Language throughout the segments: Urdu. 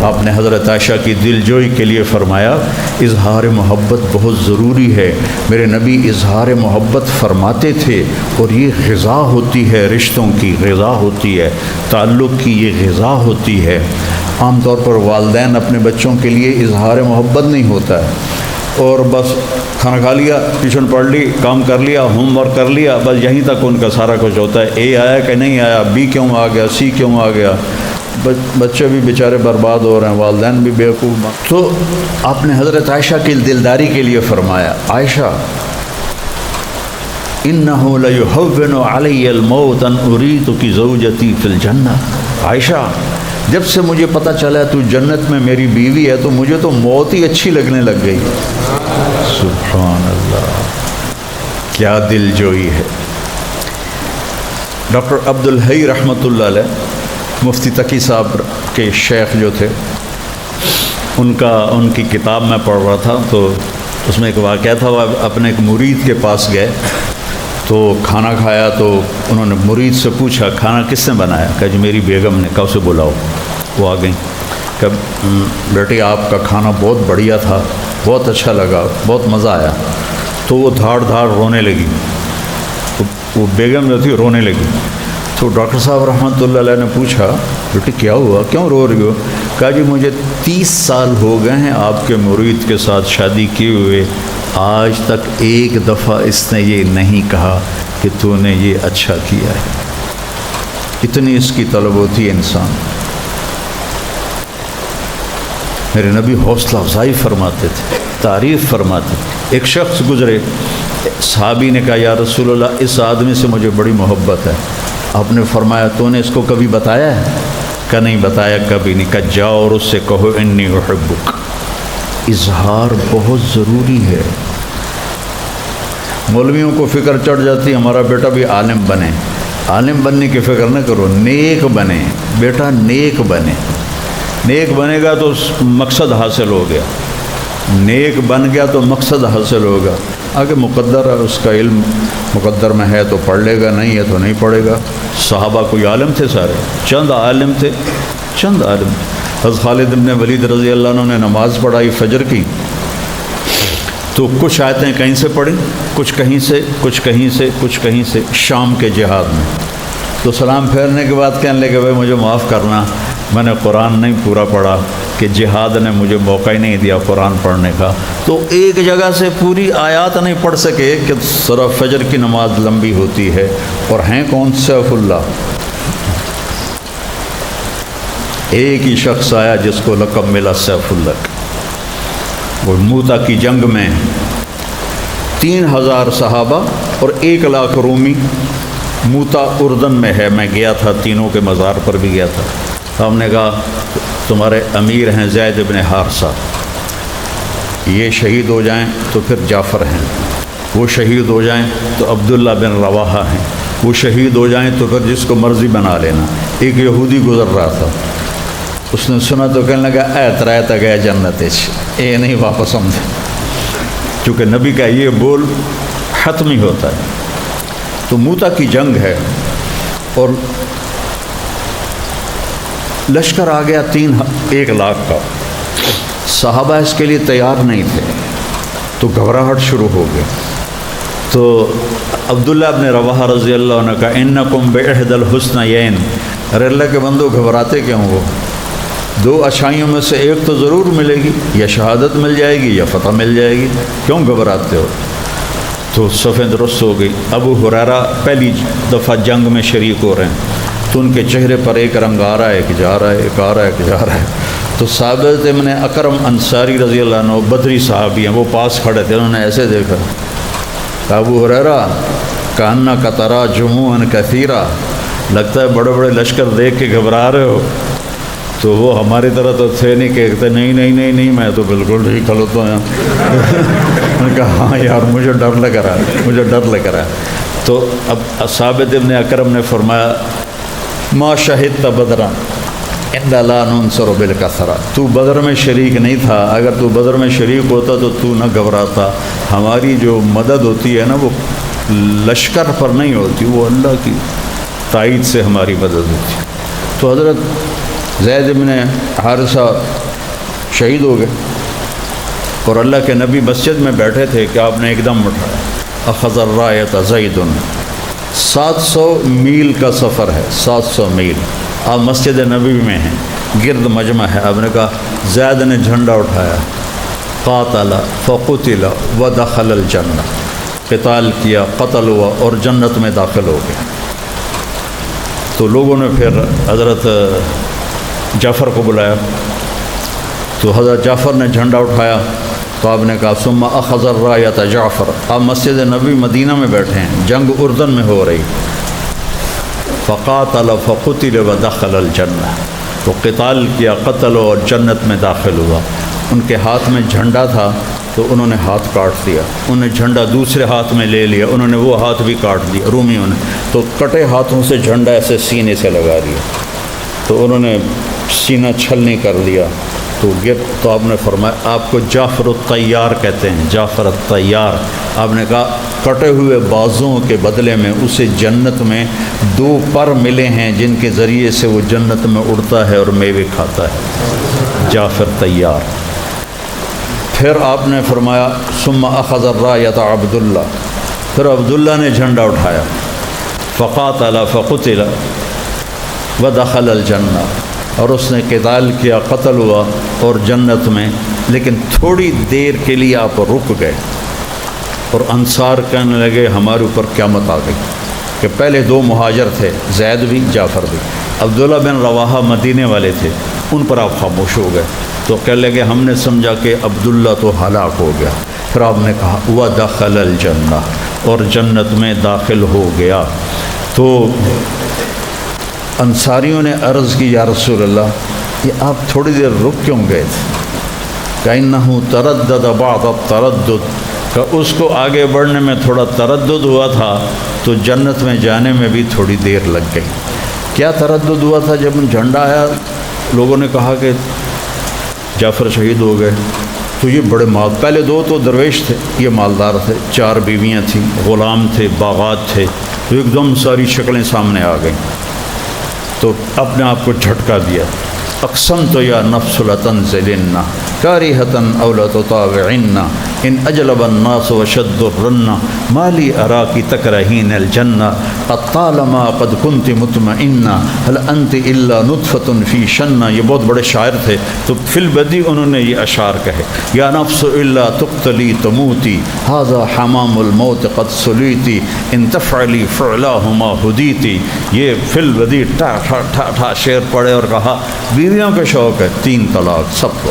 آپ نے حضرت عائشہ کی دل جوئی کے لیے فرمایا اظہار محبت بہت ضروری ہے، میرے نبی اظہار محبت فرماتے تھے، اور یہ غذا ہوتی ہے، رشتوں کی غذا ہوتی ہے، تعلق کی یہ غذا ہوتی ہے۔ عام طور پر والدین اپنے بچوں کے لیے اظہار محبت نہیں ہوتا ہے، اور بس کھانا کھا لیا، ٹیوشن پڑھ لی، کام کر لیا، ہوم ورک کر لیا، بس یہیں تک ان کا سارا کچھ ہوتا ہے۔ اے آیا کہ نہیں آیا، بی کیوں آ گیا، سی کیوں آ گیا، بچے بھی بیچارے برباد ہو رہے ہیں، والدین بھی بیوقوف۔ تو آپ نے حضرت عائشہ کی دلداری کے لیے فرمایا عائشہ انہ لیہون علی الموت ان اریدک زوجتی فی الجنہ، عائشہ جب سے مجھے پتہ چلا تو جنت میں میری بیوی ہے تو مجھے تو موت ہی اچھی لگنے لگ گئی۔ سبحان اللہ، کیا دل جوئی ہے۔ ڈاکٹر عبد الحی رحمۃ اللہ علیہ مفتی تقی صاحب کے شیخ جو تھے، ان کی کتاب میں پڑھ رہا تھا، تو اس میں ایک واقعہ تھا، وہ اپنے ایک مرید کے پاس گئے تو کھانا کھایا، تو انہوں نے مرید سے پوچھا کھانا کس نے بنایا؟ کہا جی میری بیگم نے۔ کہا اسے بلاؤ۔ وہ آ گئیں۔ کہ بیٹی آپ کا کھانا بہت بڑھیا تھا، بہت اچھا لگا، بہت مزہ آیا۔ تو وہ دھاڑ دھاڑ رونے لگی، وہ بیگم جو تھی رونے لگی۔ تو ڈاکٹر صاحب رحمۃ اللہ علیہ نے پوچھا بیٹی کیا ہوا، کیوں رو رہی ہو؟ کہا جی مجھے 30 سال ہو گئے ہیں آپ کے مرید کے ساتھ شادی کیے ہوئے، آج تک ایک دفعہ اس نے یہ نہیں کہا کہ تو نے یہ اچھا کیا ہے۔ اتنی اس کی طلب ہوتی ہے انسان۔ میرے نبی حوصلہ افزائی فرماتے تھے، تعریف فرماتے تھے۔ ایک شخص گزرے، صحابی نے کہا یا رسول اللہ اس آدمی سے مجھے بڑی محبت ہے۔ آپ نے فرمایا تو نے اس کو کبھی بتایا ہے؟ کہ نہیں بتایا، کبھی نہیں۔ کہا جاؤ اور اس سے کہو انی احبک۔ اظہار بہت ضروری ہے۔ مولویوں کو فکر چڑھ جاتی ہے ہمارا بیٹا بھی عالم بنے۔ عالم بننے کی فکر نہ کرو، نیک بنے بیٹا، نیک بنے۔ نیک بنے گا تو مقصد حاصل ہو گیا، نیک بن گیا تو مقصد حاصل ہوگا۔ آگے مقدر ہے، اس کا علم مقدر میں ہے تو پڑھ لے گا، نہیں ہے تو نہیں پڑھے گا۔ صحابہ کوئی عالم تھے سارے؟ چند عالم تھے، چند عالم۔ حضرت خالد بن ولید رضی اللہ عنہ نے نماز پڑھائی فجر کی، تو کچھ آیتیں کہیں سے پڑھی، کچھ کہیں سے، کچھ کہیں سے، کچھ کہیں سے، شام کے جہاد میں۔ تو سلام پھیرنے کے بعد کہنے لگے بھائی مجھے معاف کرنا، میں نے قرآن نہیں پورا پڑھا، کہ جہاد نے مجھے موقع ہی نہیں دیا قرآن پڑھنے کا۔ تو ایک جگہ سے پوری آیات نہیں پڑھ سکے کہ سورہ فجر کی نماز لمبی ہوتی ہے، اور ہیں کون؟ سیف اللہ۔ ایک ہی شخص آیا جس کو لقب ملا سیف اللہ۔ وہ موتا کی جنگ میں 3000 صحابہ اور 1 لاکھ رومی، موتا اردن میں ہے، میں گیا تھا، تینوں کے مزار پر بھی گیا تھا۔ ہم نے کہا تمہارے امیر ہیں زید بن حارثہ، یہ شہید ہو جائیں تو پھر جعفر ہیں، وہ شہید ہو جائیں تو عبداللہ بن رواحہ ہیں، وہ شہید ہو جائیں تو پھر جس کو مرضی بنا لینا۔ ایک یہودی گزر رہا تھا، اس نے سنا تو کہنے لگا اے ترائے گیا جنت اے نہیں واپس آمدے، چونکہ نبی کا یہ بول حتمی ہوتا ہے۔ تو موتا کی جنگ ہے اور لشکر آ گیا 1 لاکھ کا، صحابہ اس کے لیے تیار نہیں تھے، تو گھبراہٹ شروع ہو گئی۔ تو عبداللہ بن رواحہ رضی اللہ عنہ کا انکم باحد الحسنیین، ارے اللہ کے بندو گھبراتے کیوں ہو؟ 2 اچھائیوں میں سے ایک تو ضرور ملے گی، یا شہادت مل جائے گی یا فتح مل جائے گی، کیوں گھبراتے ہو؟ تو صفیں درست ہو گئی۔ ابو ہریرہ پہلی دفعہ جنگ میں شریک ہو رہے ہیں، تو ان کے چہرے پر ایک رنگ آ رہا ہے، ایک جا رہا ہے، ایک آ رہا ہے، ایک جا رہا ہے۔ تو ثابت ابن اکرم انصاری رضی اللہ عنہ بدری صحابی ہیں، وہ پاس کھڑے تھے، انہوں نے ایسے دیکھا، ابو ہریرہ کانک تری جموعا کثیرا، لگتا ہے بڑے بڑے لشکر دیکھ کے گھبرا رہے ہو۔ تو وہ ہماری طرح تو تھے نہیں، کہتے نہیں نہیں نہیں نہیں میں تو بالکل ٹھیک کھڑوتا ہوں۔ میں نے کہا ہاں یار مجھے ڈر لگ رہا ہے، مجھے ڈر لگ رہا ہے۔ تو اب ثابت ابن اکرم نے فرمایا ما شہدت بدرا انا لا ننصر بالکثرہ، تو بدر میں شریک نہیں تھا، اگر تو بدر میں شریک ہوتا تو نہ گھبراتا۔ ہماری جو مدد ہوتی ہے نا وہ لشکر پر نہیں ہوتی، وہ اللہ کی تائید سے ہماری مدد ہوتی ہے۔ تو حضرت زید بن حارثہ شہید ہو گئے اور اللہ کے نبی مسجد میں بیٹھے تھے کہ آپ نے ایک دم اٹھایا، اخذ الرایۃ زید۔ 700 میل کا سفر ہے، 700 میل، آپ مسجد نبوی میں ہیں، گرد مجمع ہے، آپ نے کہا زید نے جھنڈا اٹھایا، قاتل فقتل ودخل الجنہ، قتال کیا، قتل ہوا اور جنت میں داخل ہو گیا۔ تو لوگوں نے پھر حضرت جعفر کو بلایا، تو حضرت جعفر نے جھنڈا اٹھایا، تو آپ نے کہا ثم اخذ الرایۃ جعفر۔ آپ مسجد نبوی مدینہ میں بیٹھے ہیں، جنگ اردن میں ہو رہی، فقاتل فقتل ودخل الجنہ، تو قتال کیا، قتل اور جنت میں داخل ہوا۔ ان کے ہاتھ میں جھنڈا تھا تو انہوں نے ہاتھ کاٹ دیا، انہوں نے جھنڈا دوسرے ہاتھ میں لے لیا، انہوں نے وہ ہاتھ بھی کاٹ دیا رومیوں نے، تو کٹے ہاتھوں سے جھنڈا ایسے سینے سے لگا دیا، تو انہوں نے سینہ چھلنی کر لیا، تو آپ نے فرمایا آپ کو جعفر الطیار کہتے ہیں، جعفر الطیار۔ آپ نے کہا کٹے ہوئے بازوں کے بدلے میں اسے جنت میں 2 پر ملے ہیں جن کے ذریعے سے وہ جنت میں اڑتا ہے اور میوے کھاتا ہے، جعفر طیار۔ پھر آپ نے فرمایا ثم اخذ الرایۃ عبداللہ، پھر عبداللہ نے جھنڈا اٹھایا، فقاتل فقتل ودخل الجنہ، اور اس نے قتال کیا، قتل ہوا اور جنت میں۔ لیکن تھوڑی دیر کے لیے آپ رک گئے اور انصار کہنے لگے ہمارے اوپر قیامت آ گئی، کہ پہلے 2 مہاجر تھے، زید بھی جعفر بھی، عبداللہ بن رواحہ مدینے والے تھے، ان پر آپ خاموش ہو گئے، تو کہنے لگے ہم نے سمجھا کہ عبداللہ تو ہلاک ہو گیا۔ پھر آپ نے کہا وَدَخَلَ الْجَنَّةَ، اور جنت میں داخل ہو گیا۔ تو انصاریوں نے عرض کی یا رسول اللہ یہ آپ تھوڑی دیر رک کیوں گئے تھے؟ کَإِنَّهُ تَرَدَّدَ بَعْضَ التَّرَدُّدِ، کہ اس کو آگے بڑھنے میں تھوڑا تردد ہوا تھا تو جنت میں جانے میں بھی تھوڑی دیر لگ گئی۔ کیا تردد ہوا تھا؟ جب جھنڈا آیا لوگوں نے کہا کہ جعفر شہید ہو گئے، تو یہ بڑے مال، پہلے 2 تو درویش تھے، یہ مالدار تھے، 4 بیویاں تھیں، غلام تھے، باغات تھے، تو ایک دم ساری شکلیں سامنے آ گئیں، تو اپنے آپ کو جھٹکا دیا، اقسمت یا نفس لتنزلن کارہۃ او لتطاوعن ان اجلب الناس وشد الرن ما لی اراکی تکرہین الجنہ قد طالما قد کنت مطمئنہ هل انت الا نطفۃ فی شنہ۔ یہ بہت بڑے شاعر تھے، تو فی البدی انہوں نے یہ اشعار کہے، یا نفس الا تقتلی تموتی ھذا حمام الموت قد سلیتی ان تفعلی فعلاہما ہدیتی۔ یہ فی البدی ٹھا ٹھا ٹھا ٹھا شعر پڑھے اور کہا بیویوں کا شوق ہے 3 طلاق سب کو،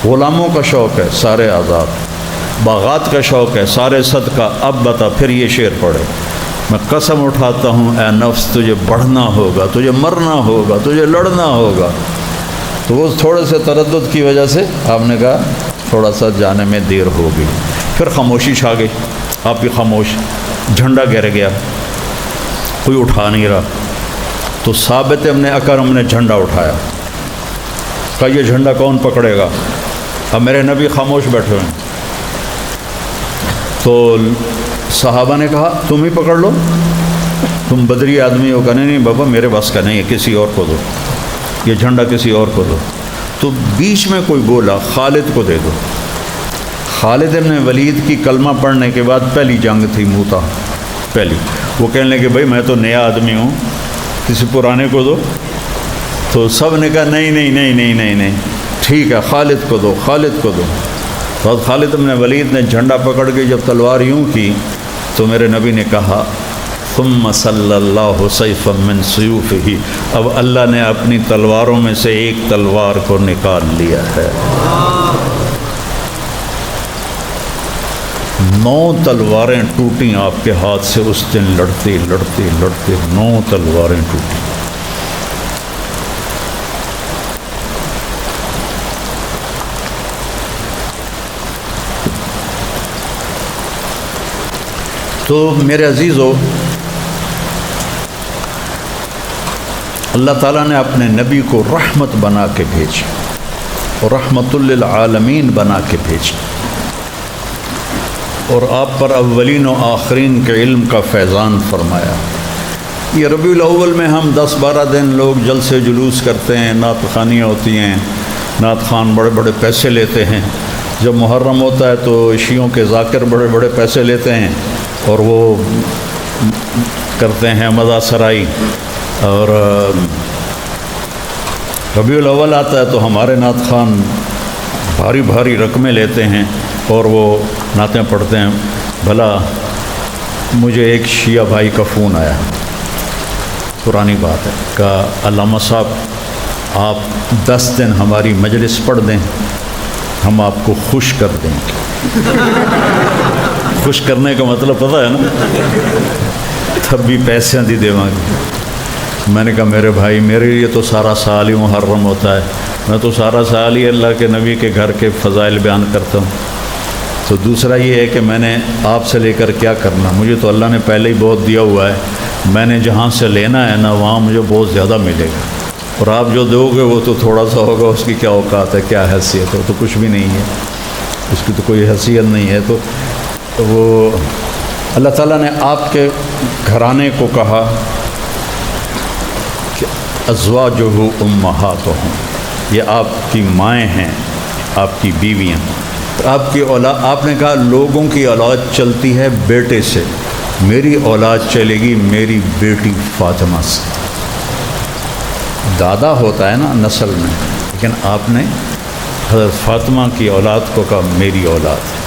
غلاموں کا شوق ہے سارے آزاد، باغات کا شوق ہے سارے صدقہ، اب بتا پھر یہ شعر پڑھے، میں قسم اٹھاتا ہوں اے نفس تجھے بڑھنا ہوگا، تجھے مرنا ہوگا، تجھے لڑنا ہوگا۔ تو وہ تھوڑے سے تردد کی وجہ سے آپ نے کہا تھوڑا سا جانے میں دیر ہو گئی، پھر خاموشی چھا گئی، آپ بھی خاموش، جھنڈا گر گیا، کوئی اٹھا نہیں رہا، تو ثابت ابن اکرم نے جھنڈا اٹھایا، کہا یہ جھنڈا کون پکڑے گا؟ اب میرے نبی خاموش بیٹھے ہوئے، تو صحابہ نے کہا تم ہی پکڑ لو، تم بدری آدمی ہو، کہنے نہیں بابا میرے بس کا نہیں ہے، کسی اور کو دو، یہ جھنڈا کسی اور کو دو۔ تو بیچ میں کوئی بولا خالد کو دے دو۔ خالد ابن ولید کی کلمہ پڑھنے کے بعد پہلی جنگ تھی موتا، پہلی، وہ کہنے لگے بھائی میں تو نیا آدمی ہوں، کسی پرانے کو دو، تو سب نے کہا نہیں نہیں نہیں نہیں نہیں نہیں ٹھیک ہے خالد کو دو، خالد کو دو۔ تو خالد بن ولید نے جھنڈا پکڑ کے جب تلوار یوں کی تو میرے نبی نے کہا ثم صلی اللہ سیفا من سیوفہ، اب اللہ نے اپنی تلواروں میں سے ایک تلوار کو نکال لیا ہے۔ 9 تلواریں ٹوٹیں آپ کے ہاتھ سے اس دن، لڑتے لڑتے لڑتے 9 تلواریں ٹوٹیں۔ تو میرے عزیزو، اللہ تعالیٰ نے اپنے نبی کو رحمت بنا کے بھیجا اور رحمت للعالمین بنا کے بھیجا، اور آپ پر اولین و آخرین کے علم کا فیضان فرمایا، یہ ربیع الاول میں ہم 10-12 دن لوگ جلسے جلوس کرتے ہیں، نعت خوانیاں ہوتی ہیں، نعت خوان بڑے بڑے پیسے لیتے ہیں۔ جب محرم ہوتا ہے تو شیعوں کے ذاکر بڑے بڑے پیسے لیتے ہیں اور وہ کرتے ہیں مزہ سرائی، اور ربیع الاول آتا ہے تو ہمارے نعت خوان بھاری بھاری رقمیں لیتے ہیں اور وہ نعتیں پڑھتے ہیں۔ بھلا مجھے ایک شیعہ بھائی کا فون آیا، پرانی بات ہے، کہا علامہ صاحب آپ 10 دن ہماری مجلس پڑھ دیں، ہم آپ کو خوش کر دیں گے۔ خوش کرنے کا مطلب پتہ ہے نا، تب بھی پیسے دی دیواں گے۔ میں نے کہا میرے بھائی میرے لیے تو سارا سال ہی محرم ہوتا ہے، میں تو سارا سال ہی اللہ کے نبی کے گھر کے فضائل بیان کرتا ہوں، تو دوسرا یہ ہے کہ میں نے آپ سے لے کر کیا کرنا، مجھے تو اللہ نے پہلے ہی بہت دیا ہوا ہے، میں نے جہاں سے لینا ہے نا وہاں مجھے بہت زیادہ ملے گا، اور آپ جو دو گے وہ تو تھوڑا سا ہوگا، اس کی کیا اوقات ہے، کیا حیثیت ہے، تو کچھ بھی نہیں ہے، اس کی تو کوئی حیثیت نہیں ہے۔ تو وہ اللہ تعالیٰ نے آپ کے گھرانے کو کہا کہ ازواجہ امہاتہم، یہ آپ کی مائیں ہیں، آپ کی بیویاں، آپ کی اولاد۔ آپ نے کہا لوگوں کی اولاد چلتی ہے بیٹے سے، میری اولاد چلے گی میری بیٹی فاطمہ سے۔ دادا ہوتا ہے نا نسل میں، لیکن آپ نے حضرت فاطمہ کی اولاد کو کہا میری اولاد۔